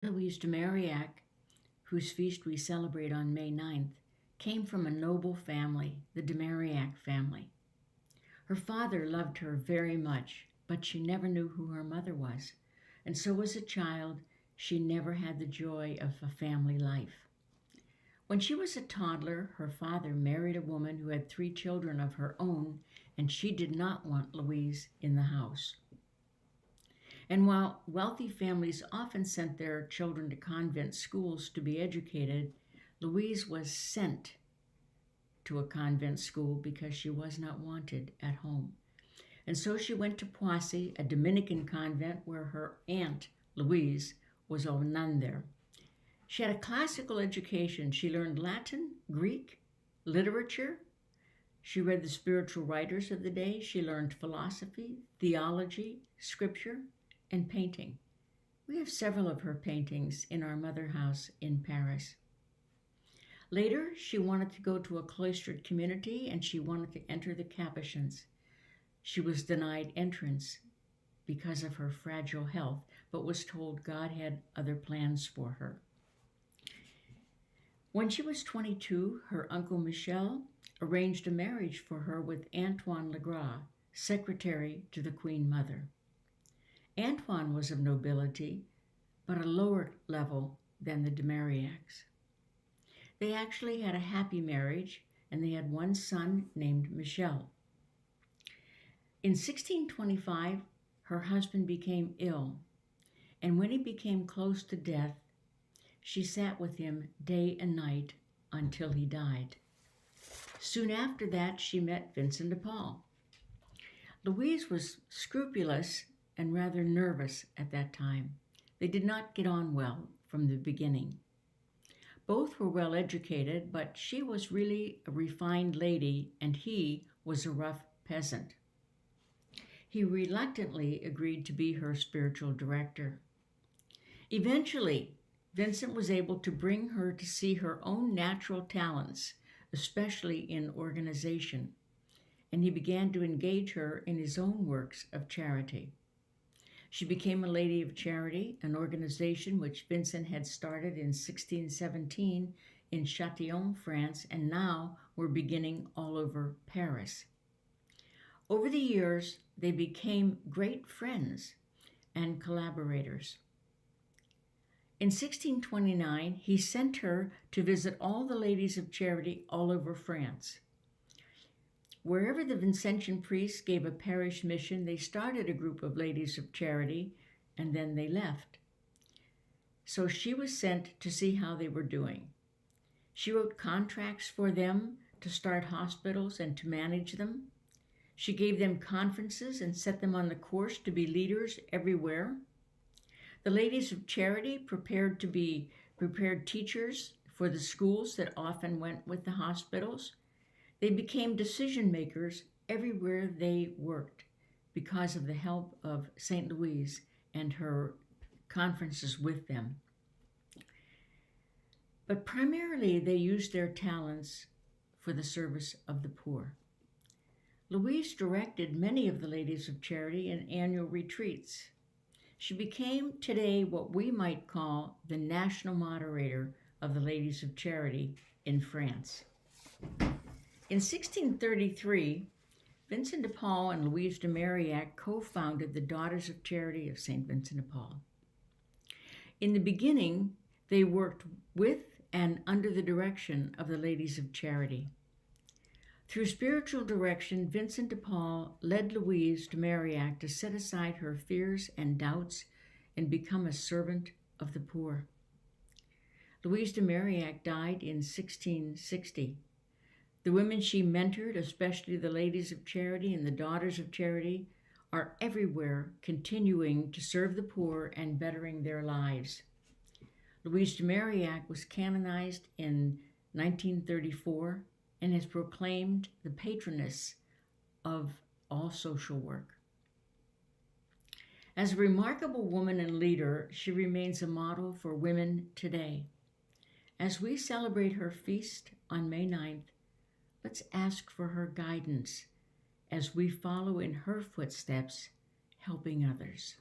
Louise de Marillac, whose feast we celebrate on May 9th, came from a noble family, the de Marillac family. Her father loved her very much, but she never knew who her mother was, and so as a child, she never had the joy of a family life. When she was a toddler, her father married a woman who had 3 children of her own, and she did not want Louise in the house. And while wealthy families often sent their children to convent schools to be educated, Louise was sent to a convent school because she was not wanted at home. And so she went to Poissy, a Dominican convent where her aunt, Louise, was a nun there. She had a classical education. She learned Latin, Greek, literature. She read the spiritual writers of the day. She learned philosophy, theology, scripture, and painting. We have several of her paintings in our mother house in Paris. Later, she wanted to go to a cloistered community and she wanted to enter the Capuchins. She was denied entrance because of her fragile health, but was told God had other plans for her. When she was 22, her uncle Michel arranged a marriage for her with Antoine Legras, secretary to the Queen Mother. Antoine was of nobility, but a lower level than the de Marillacs. They actually had a happy marriage, and they had one son named Michel. In 1625, her husband became ill, and when he became close to death, she sat with him day and night until he died. Soon after that, she met Vincent de Paul. Louise was scrupulous and rather nervous at that time. They did not get on well from the beginning. Both were well educated, but she was really a refined lady and he was a rough peasant. He reluctantly agreed to be her spiritual director. Eventually, Vincent was able to bring her to see her own natural talents, especially in organization, and he began to engage her in his own works of charity. She became a Lady of Charity, an organization which Vincent had started in 1617 in Châtillon, France, and now were beginning all over Paris. Over the years, they became great friends and collaborators. In 1629, he sent her to visit all the ladies of charity all over France. Wherever the Vincentian priests gave a parish mission, they started a group of ladies of charity, and then they left. So she was sent to see how they were doing. She wrote contracts for them to start hospitals and to manage them. She gave them conferences and set them on the course to be leaders everywhere. The ladies of charity prepared teachers for the schools that often went with the hospitals. They became decision makers everywhere they worked because of the help of St. Louise and her conferences with them. But primarily they used their talents for the service of the poor. Louise directed many of the ladies of charity in annual retreats. She became today what we might call the national moderator of the ladies of charity in France. In 1633, Vincent de Paul and Louise de Marillac co-founded the Daughters of Charity of St. Vincent de Paul. In the beginning, they worked with and under the direction of the Ladies of Charity. Through spiritual direction, Vincent de Paul led Louise de Marillac to set aside her fears and doubts and become a servant of the poor. Louise de Marillac died in 1660. The women she mentored, especially the Ladies of Charity and the Daughters of Charity, are everywhere continuing to serve the poor and bettering their lives. Louise de Marillac was canonized in 1934 and is proclaimed the patroness of all social work. As a remarkable woman and leader, she remains a model for women today. As we celebrate her feast on May 9th, let's ask for her guidance as we follow in her footsteps, helping others.